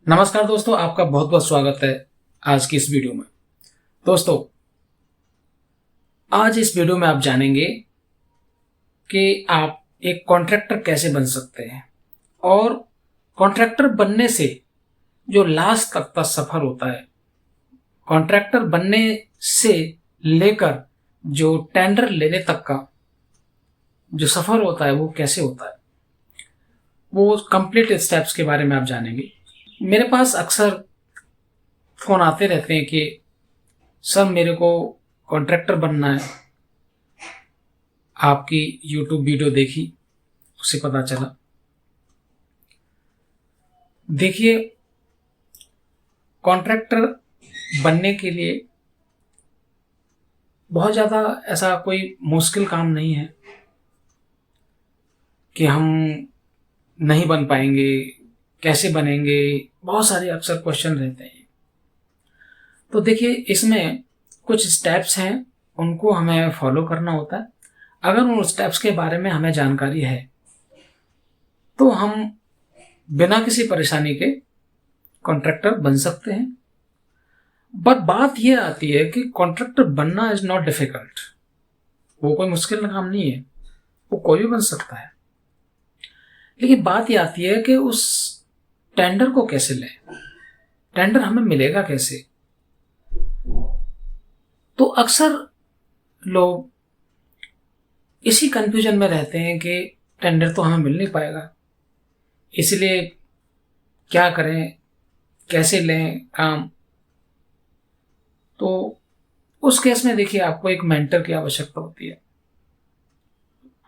नमस्कार दोस्तों, आपका बहुत बहुत स्वागत है आज की इस वीडियो में। दोस्तों, आज इस वीडियो में आप जानेंगे कि आप एक कॉन्ट्रैक्टर कैसे बन सकते हैं और कॉन्ट्रैक्टर बनने से जो लास्ट तक का सफर होता है, कॉन्ट्रैक्टर बनने से लेकर जो टेंडर लेने तक का जो सफर होता है वो कैसे होता है, वो कंप्लीट स्टेप्स के बारे में आप जानेंगे। मेरे पास अक्सर फ़ोन आते रहते हैं कि सर मेरे को कॉन्ट्रैक्टर बनना है, आपकी यूट्यूब वीडियो देखी, उससे पता चला। देखिए, कॉन्ट्रैक्टर बनने के लिए बहुत ज़्यादा ऐसा कोई मुश्किल काम नहीं है कि हम नहीं बन पाएंगे, कैसे बनेंगे, बहुत सारे अक्सर क्वेश्चन रहते हैं। तो देखिए, इसमें कुछ स्टेप्स हैं, उनको हमें फॉलो करना होता है। अगर उन स्टेप्स के बारे में हमें जानकारी है तो हम बिना किसी परेशानी के कॉन्ट्रैक्टर बन सकते हैं। बट बात यह आती है कि कॉन्ट्रैक्टर बनना इज नॉट डिफिकल्ट। वो कोई मुश्किल काम नहीं है, वो कोई भी बन सकता है। लेकिन बात यह आती है कि उस टेंडर को कैसे लें, टेंडर हमें मिलेगा कैसे। तो अक्सर लोग इसी कंफ्यूजन में रहते हैं कि टेंडर तो हमें मिल नहीं पाएगा, इसलिए क्या करें, कैसे लें काम। तो उस केस में देखिए, आपको एक मेंटर की आवश्यकता होती है,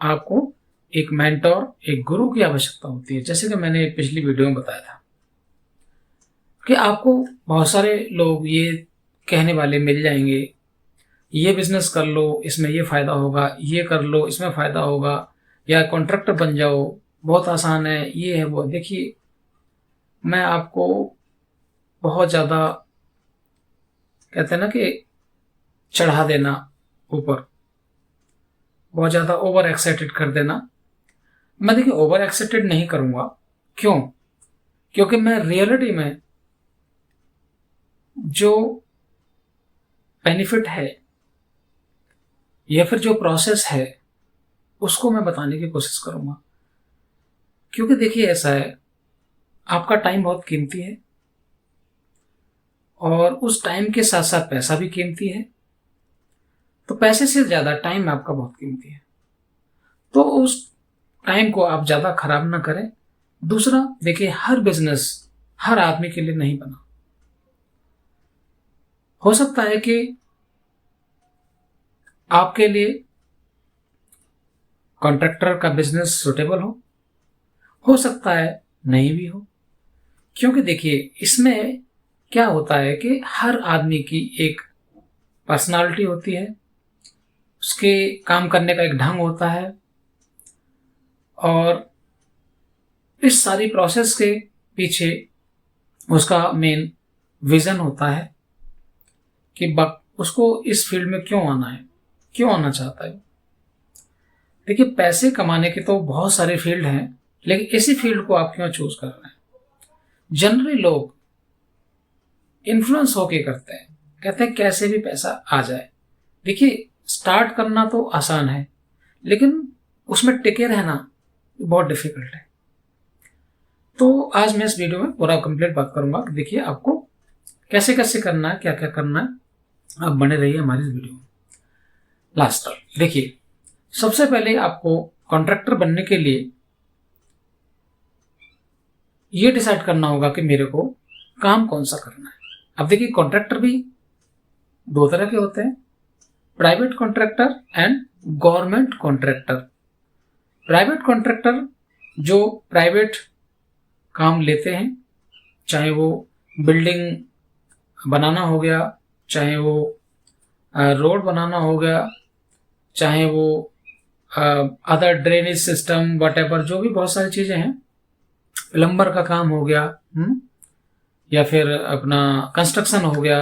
आपको एक मेंटर, एक गुरु की आवश्यकता होती है। जैसे कि मैंने पिछली वीडियो में बताया था कि आपको बहुत सारे लोग ये कहने वाले मिल जाएंगे, ये बिजनेस कर लो, इसमें ये फ़ायदा होगा, ये कर लो, इसमें फ़ायदा होगा, या कॉन्ट्रैक्टर बन जाओ, बहुत आसान है, ये है वो। देखिए, मैं आपको बहुत ज़्यादा कहते हैं ना कि चढ़ा देना ऊपर, बहुत ज़्यादा ओवर एक्साइटेड कर देना। मैं देखिए ओवर एक्साइटेड नहीं करूँगा। क्यों? क्योंकि मैं रियलिटी में जो बेनिफिट है या फिर जो प्रोसेस है उसको मैं बताने की कोशिश करूँगा। क्योंकि देखिए, ऐसा है, आपका टाइम बहुत कीमती है और उस टाइम के साथ साथ पैसा भी कीमती है। तो पैसे से ज़्यादा टाइम आपका बहुत कीमती है, तो उस टाइम को आप ज़्यादा खराब ना करें। दूसरा, देखिए, हर बिजनेस हर आदमी के लिए नहीं बना। हो सकता है कि आपके लिए कॉन्ट्रैक्टर का बिजनेस सुटेबल हो सकता है नहीं भी हो। क्योंकि देखिए, इसमें क्या होता है कि हर आदमी की एक पर्सनालिटी होती है, उसके काम करने का एक ढंग होता है, और इस सारी प्रोसेस के पीछे उसका मेन विजन होता है कि उसको इस फील्ड में क्यों आना है, क्यों आना चाहता है। देखिए, पैसे कमाने के तो बहुत सारे फील्ड हैं, लेकिन इसी फील्ड को आप क्यों चूज कर रहे हैं। जनरली लोग इन्फ्लुएंस होके करते हैं, कहते हैं कैसे भी पैसा आ जाए। देखिए, स्टार्ट करना तो आसान है, लेकिन उसमें टिके रहना बहुत डिफिकल्ट है। तो आज मैं इस वीडियो में पूरा कंप्लीट बात करूंगा कि देखिए आपको कैसे कैसे करना है, क्या क्या करना है। आप बने रहिए हमारी इस वीडियो में लास्ट तक। देखिए, सबसे पहले आपको कॉन्ट्रैक्टर बनने के लिए ये डिसाइड करना होगा कि मेरे को काम कौन सा करना है। अब देखिए, कॉन्ट्रैक्टर भी दो तरह के होते हैं, private contractor and government contractor. Private contractor जो प्राइवेट काम लेते हैं, चाहे वो बिल्डिंग बनाना हो गया, चाहे वो रोड बनाना हो गया, चाहे वो अदर ड्रेनेज सिस्टम वटेवर, जो भी बहुत सारी चीज़ें हैं, प्लम्बर का काम हो गया, या फिर अपना कंस्ट्रक्शन हो गया,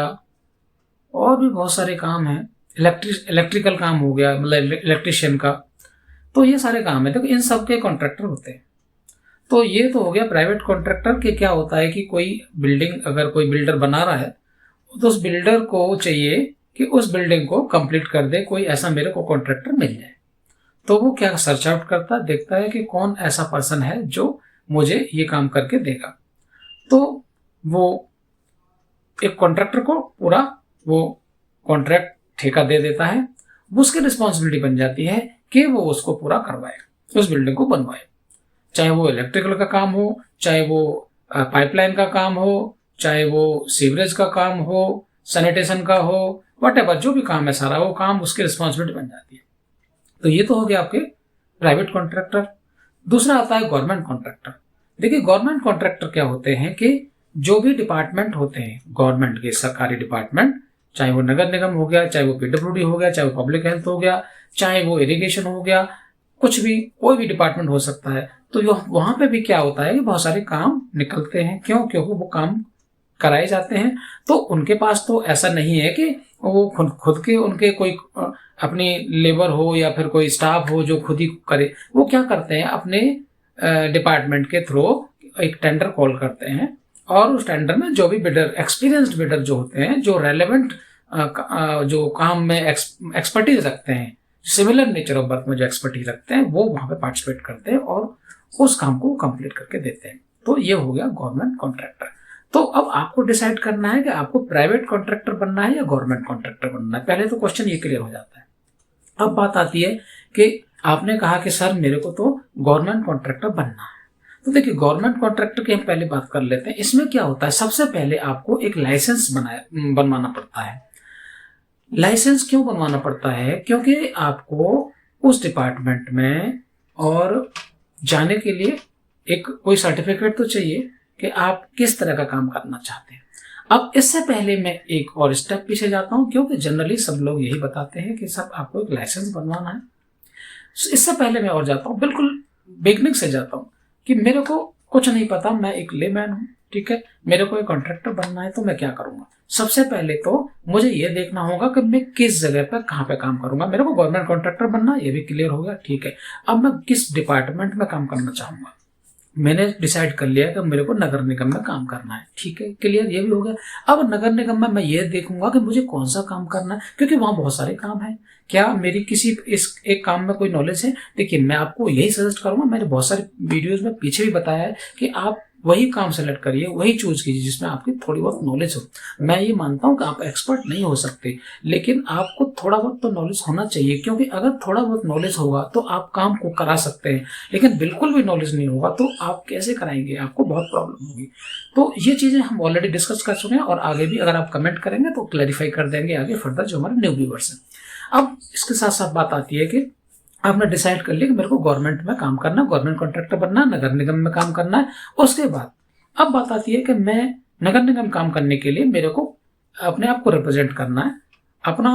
और भी बहुत सारे काम हैं, इलेक्ट्रिकल काम हो गया, मतलब इलेक्ट्रिशियन का। तो ये सारे काम है, देखो इन सब के कॉन्ट्रैक्टर होते हैं। तो ये तो हो गया प्राइवेट कॉन्ट्रैक्टर के। क्या होता है कि कोई बिल्डिंग अगर कोई बिल्डर बना रहा है तो उस बिल्डर को चाहिए कि उस बिल्डिंग को कंप्लीट कर दे, कोई ऐसा मेरे को कॉन्ट्रैक्टर मिल जाए। तो वो क्या सर्च आउट करता है, देखता है कि कौन ऐसा पर्सन है जो मुझे ये काम करके देगा। तो वो एक कॉन्ट्रैक्टर को पूरा वो कॉन्ट्रैक्ट ठेका दे देता है। उसकी रिस्पॉन्सिबिलिटी बन जाती है कि वो उसको पूरा करवाए, उस बिल्डिंग को बनवाए, चाहे वो इलेक्ट्रिकल का काम हो, चाहे वो पाइपलाइन का काम हो, चाहे वो सीवरेज का काम हो, सैनिटेशन का हो, व्हाटएवर जो भी काम है सारा वो काम उसकी रिस्पॉन्सिबिलिटी बन जाती है। तो ये तो हो गया आपके प्राइवेट कॉन्ट्रैक्टर। दूसरा आता है गवर्नमेंट कॉन्ट्रैक्टर। देखिए गवर्नमेंट कॉन्ट्रैक्टर क्या होते हैं कि जो भी डिपार्टमेंट होते हैं गवर्नमेंट के, सरकारी डिपार्टमेंट, चाहे वो नगर निगम हो गया, चाहे वो पीडब्ल्यूडी हो गया, चाहे वो पब्लिक हेल्थ हो गया, चाहे वो इरिगेशन हो गया, कुछ भी कोई भी डिपार्टमेंट हो सकता है। तो वहां पे भी क्या होता है कि बहुत सारे काम निकलते हैं। क्यों? क्योंकि वो काम कराए जाते हैं। तो उनके पास तो ऐसा नहीं है कि वो खुद के उनके कोई अपनी लेबर हो या फिर कोई स्टाफ हो जो खुद ही करे। वो क्या करते हैं, अपने डिपार्टमेंट के थ्रू एक टेंडर कॉल करते हैं और उस टेंडर में जो भी बिडर, एक्सपीरियंस्ड बिडर जो होते हैं, जो रेलेवेंट जो काम में एक्सपर्टीज रखते हैं, सिमिलर नेचर ऑफ वर्क में जो एक्सपर्टीज रखते हैं, वो वहां पे पार्टिसिपेट करते हैं और उस काम को कंप्लीट करके देते हैं। तो ये हो गया गवर्नमेंट कॉन्ट्रैक्टर। तो अब आपको डिसाइड करना है कि आपको प्राइवेट कॉन्ट्रैक्टर बनना है या गवर्नमेंट कॉन्ट्रैक्टर बनना है। पहले तो क्वेश्चन ये क्लियर हो जाता है। अब बात आती है कि आपने कहा कि सर मेरे को तो गवर्नमेंट कॉन्ट्रैक्टर बनना है। तो देखिए गवर्नमेंट कॉन्ट्रैक्टर की हम पहले बात कर लेते हैं। इसमें क्या होता है, सबसे पहले आपको एक लाइसेंस बनवाना पड़ता है। लाइसेंस क्यों बनवाना पड़ता है? क्योंकि आपको उस डिपार्टमेंट में और जाने के लिए एक कोई सर्टिफिकेट तो चाहिए कि आप किस तरह का काम करना चाहते हैं। अब इससे पहले मैं एक और स्टेप पीछे जाता हूं, क्योंकि जनरली सब लोग यही बताते हैं कि सब आपको एक लाइसेंस बनवाना है। इससे पहले मैं और जाता हूं, बिल्कुल बिगनिंग से जाता हूं कि मेरे को कुछ नहीं पता, मैं एक लेमैन हूं, ठीक है, मेरे को एक कॉन्ट्रैक्टर बनना है। तो मैं क्या करूंगा? सबसे पहले तो मुझे ये देखना होगा कि मैं किस जगह पर कहाँ पे काम करूंगा। मेरे को गवर्नमेंट कॉन्ट्रैक्टर बनना, ये भी क्लियर हो गया, ठीक है। अब मैं किस डिपार्टमेंट में काम करना चाहूंगा? मैंने डिसाइड कर लिया कि मेरे को नगर निगम में काम करना है, ठीक है, क्लियर, ये भी हो गया। अब नगर निगम में मैं ये देखूंगा कि मुझे कौन सा काम करना है, क्योंकि वहां बहुत सारे काम है। क्या मेरी किसी इस एक काम में कोई नॉलेज है? देखिए मैं आपको यही सजेस्ट करूंगा, मैंने बहुत सारे वीडियोस में पीछे भी बताया है कि आप वही काम सेलेक्ट करिए, वही चूज कीजिए जिसमें आपकी थोड़ी बहुत नॉलेज हो। मैं ये मानता हूं कि आप एक्सपर्ट नहीं हो सकते, लेकिन आपको थोड़ा बहुत तो नॉलेज होना चाहिए, क्योंकि अगर थोड़ा बहुत नॉलेज होगा तो आप काम को करा सकते हैं। लेकिन बिल्कुल भी नॉलेज नहीं होगा तो आप कैसे कराएंगे? आपको बहुत प्रॉब्लम होगी। तो ये चीजें हम ऑलरेडी डिस्कस कर चुके हैं और आगे भी अगर आप कमेंट करेंगे तो क्लैरिफाई कर देंगे आगे फर्दर जो हमारे न्यू व्यूअर्स हैं। अब इसके साथ साथ बात आती है कि आपने डिसाइड कर लिया कि मेरे को गवर्नमेंट में काम करना है, गवर्नमेंट कॉन्ट्रैक्टर बनना है, नगर निगम में काम करना है। उसके बाद अब बात आती है कि मैं नगर निगम काम करने के लिए मेरे को अपने आप को रिप्रेजेंट करना है, अपना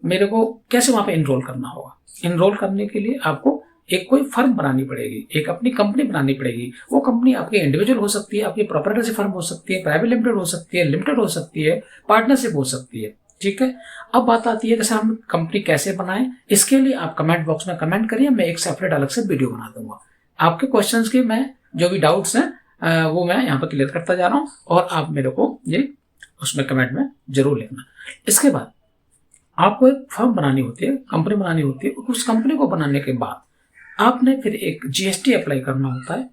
मेरे को कैसे वहां पे इनरोल करना होगा। इनरोल करने के लिए आपको एक कोई फर्म बनानी पड़ेगी, एक अपनी कंपनी बनानी पड़ेगी। वो कंपनी आपकी इंडिविजुअल हो सकती है, आपकी प्रोप्राइटरशिप फर्म हो सकती है, प्राइवेट लिमिटेड हो सकती है, लिमिटेड हो सकती है, पार्टनरशिप हो सकती है, ठीक है। अब बात आती है कि सर हम कंपनी कैसे बनाएं। इसके लिए आप कमेंट बॉक्स में कमेंट करिए, मैं एक सेपरेट अलग से वीडियो बना दूंगा। आपके क्वेश्चंस के मैं जो भी डाउट्स हैं वो मैं यहाँ पर क्लियर करता जा रहा हूँ और आप मेरे को ये उसमें कमेंट में जरूर लिखना। इसके बाद आपको एक फर्म बनानी होती है, कंपनी बनानी होती है। उस कंपनी को बनाने के बाद आपने फिर एक जीएसटी अप्लाई करना होता है।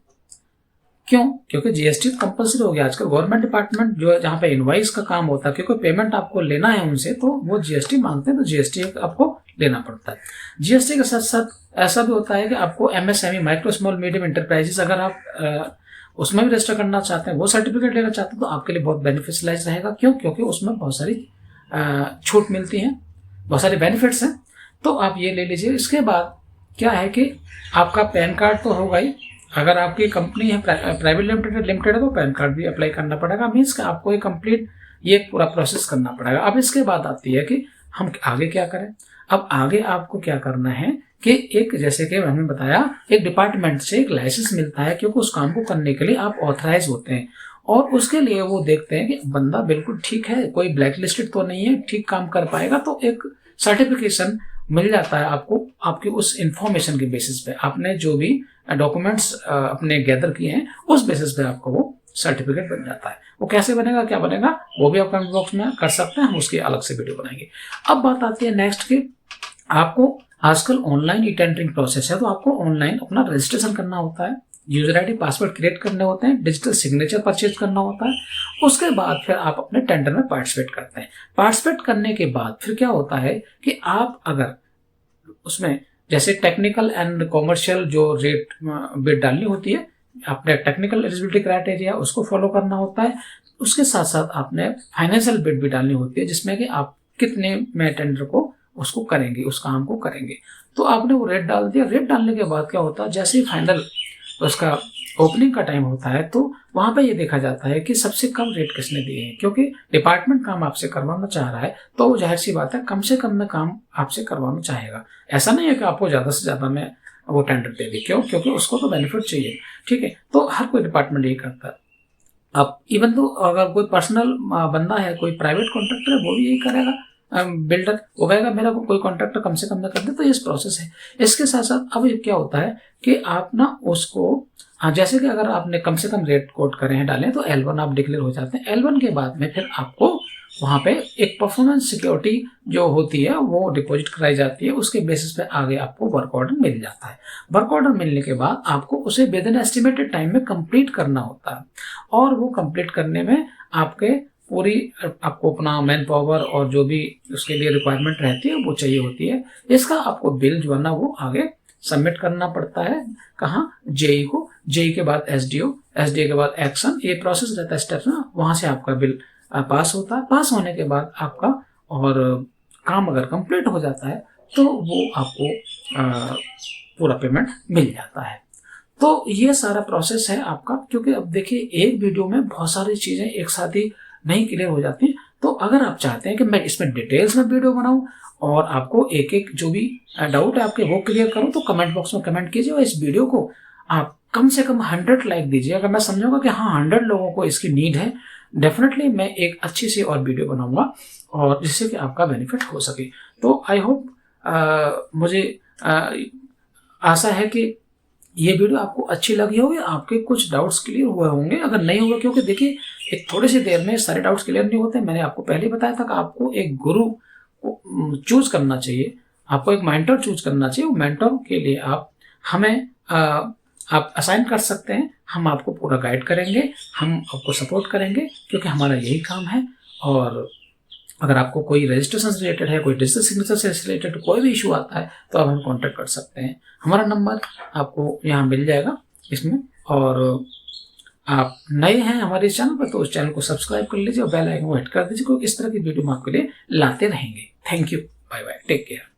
क्यों? क्योंकि जीएसटी कंपल्सरी हो गया आजकल। गवर्नमेंट डिपार्टमेंट जो है जहाँ पे इनवाइस का काम होता है, क्योंकि पेमेंट आपको लेना है उनसे तो वो जीएसटी मांगते हैं, तो जीएसटी आपको लेना पड़ता है। जीएसटी के साथ साथ ऐसा भी होता है कि आपको MSME, micro small medium enterprises, अगर आप उसमें भी रजिस्टर करना चाहते हैं, वो सर्टिफिकेट लेना चाहते हैं, तो आपके लिए बहुत बेनिफिशियलाइज रहेगा। क्यों? क्योंकि उसमें बहुत सारी छूट मिलती हैं, बहुत सारे बेनिफिट्स हैं। तो आप ये ले लीजिए। इसके बाद क्या है कि आपका पैन कार्ड तो होगा ही। अगर आपकी कंपनी है प्राइवेट लिमिटेड है तो पैन कार्ड भी अप्लाई करना पड़ेगा। मीन्स कि आपको एक कंप्लीट ये पूरा प्रोसेस करना पड़ेगा। अब इसके बाद आती है कि हम आगे क्या करें। अब आगे आपको क्या करना है कि एक, जैसे कि हमने बताया, एक डिपार्टमेंट से एक लाइसेंस मिलता है, क्योंकि उस काम को करने के लिए आप ऑथराइज होते हैं और उसके लिए वो देखते हैं कि बंदा बिल्कुल ठीक है, कोई ब्लैक लिस्टेड तो नहीं है, ठीक काम कर पाएगा। तो एक सर्टिफिकेशन मिल जाता है आपको, आपकी उस इंफॉर्मेशन के बेसिस पे। आपने जो भी डॉक्यूमेंट्स अपने गैदर किए हैं, उस बेसिस पे आपको वो सर्टिफिकेट बन जाता है। वो कैसे बनेगा, क्या बनेगा, वो भी आप कमेंट बॉक्स में कर सकते हैं, हम उसकी अलग से वीडियो बनाएंगे। अब बात आती है नेक्स्ट की, आपको आजकल ऑनलाइन ई टेंडरिंग प्रोसेस है, तो आपको ऑनलाइन अपना रजिस्ट्रेशन करना होता है, यूजर आईडी पासवर्ड क्रिएट करने होते हैं, डिजिटल सिग्नेचर परचेज करना होता है। उसके बाद फिर आप अपने टेंडर में पार्टिसिपेट करते हैं। पार्टिसिपेट करने के बाद फिर क्या होता है कि आप अगर उसमें जैसे टेक्निकल एंड कॉमर्शियल जो रेट बिड डालनी होती है, आपने टेक्निकल एलिजिबिलिटी क्राइटेरिया उसको फॉलो करना होता है। उसके साथ साथ आपने फाइनेंशियल बिड भी डालनी होती है, जिसमें कि आप कितने में टेंडर को उसको करेंगे, उस काम को करेंगे। तो आपने वो रेट डाल दिया। रेट डालने के बाद क्या होता है, जैसे ही फाइनल उसका ओपनिंग का टाइम होता है, तो वहां पे ये देखा जाता है कि सबसे कम रेट किसने दिए हैं, क्योंकि डिपार्टमेंट काम आपसे करवाना चाह रहा है, तो वो जाहिर सी बात है कम से कम में काम आपसे करवाना चाहेगा। ऐसा नहीं है कि आपको ज्यादा से ज्यादा में वो टेंडर दे दे, क्यों, क्योंकि उसको तो बेनिफिट चाहिए। ठीक है, तो हर कोई डिपार्टमेंट यही करता है। अब इवन तो अगर कोई पर्सनल बंदा है, कोई प्राइवेट कॉन्ट्रैक्टर है, वो भी यही करेगा। बिल्डर वो कहेगा मेरा कोई कॉन्ट्रैक्टर कम से कम में कर दे, तो ये प्रोसेस है। इसके साथ साथ अब क्या होता है कि आप ना उसको जैसे कि अगर आपने कम से कम रेट कोट करे हैं, डाले, तो L1 आप डिक्लेयर हो जाते हैं। L1 के बाद में फिर आपको वहां पे एक परफॉर्मेंस सिक्योरिटी जो होती है वो डिपॉजिट कराई जाती है। उसके बेसिस पे आगे आपको वर्क ऑर्डर मिल जाता है। वर्क ऑर्डर मिलने के बाद आपको उसे विद इन एस्टिमेटेड टाइम में कंप्लीट करना होता है, और वो कंप्लीट करने में आपको अपना मैन पावर और जो भी उसके लिए रिक्वायरमेंट रहती है वो चाहिए होती है। इसका आपको बिल जो है ना वो आगे सबमिट करना पड़ता है, कहाँ, जेई को। जेई के बाद एसडीओ, एसडीओ के बाद एक्शन, ये प्रोसेस रहता है स्टेप्स ना। वहां से आपका बिल पास होता है। पास होने के बाद आपका और काम अगर कंप्लीट हो जाता है तो वो आपको पूरा पेमेंट मिल जाता है। तो ये सारा प्रोसेस है आपका, क्योंकि अब देखिए एक वीडियो में बहुत सारी चीजें एक साथ ही नहीं क्लियर हो जाती। तो अगर आप चाहते हैं कि मैं इसमें डिटेल्स में वीडियो बनाऊं और आपको एक एक जो भी डाउट है आपके वो क्लियर करूं, तो कमेंट बॉक्स में कमेंट कीजिए, और इस वीडियो को आप कम से कम 100 लाइक दीजिए। अगर मैं समझूंगा कि हाँ 100 लोगों को इसकी नीड है, डेफिनेटली मैं एक अच्छी सी और वीडियो बनाऊंगा, और जिससे कि आपका बेनिफिट हो सके। तो आई होप मुझे आशा है कि ये वीडियो आपको अच्छी लगी होगी, आपके कुछ डाउट्स क्लियर हुए होंगे। अगर नहीं हुए, क्योंकि देखिए एक थोड़ी सी देर में सारे डाउट्स क्लियर नहीं होते। मैंने आपको पहले बताया था कि आपको एक गुरु को चूज करना चाहिए, आपको एक मेंटर चूज करना चाहिए। वो मेंटर के लिए आप हमें आप असाइन कर सकते हैं। हम आपको पूरा गाइड करेंगे, हम आपको सपोर्ट करेंगे, क्योंकि हमारा यही काम है। और अगर आपको कोई रजिस्ट्रेशन से रिलेटेड है, कोई डिजिटल सिग्नेचर से रिलेटेड कोई भी इशू आता है, तो आप हमें कॉन्टैक्ट कर सकते हैं। हमारा नंबर आपको यहाँ मिल जाएगा इसमें। और आप नए हैं हमारे इस चैनल पर, तो उस चैनल को सब्सक्राइब कर लीजिए और बेल आइकन को हिट कर दीजिए, क्योंकि इस तरह की वीडियो हम आपके लिए लाते रहेंगे। Thank you, bye bye, take care.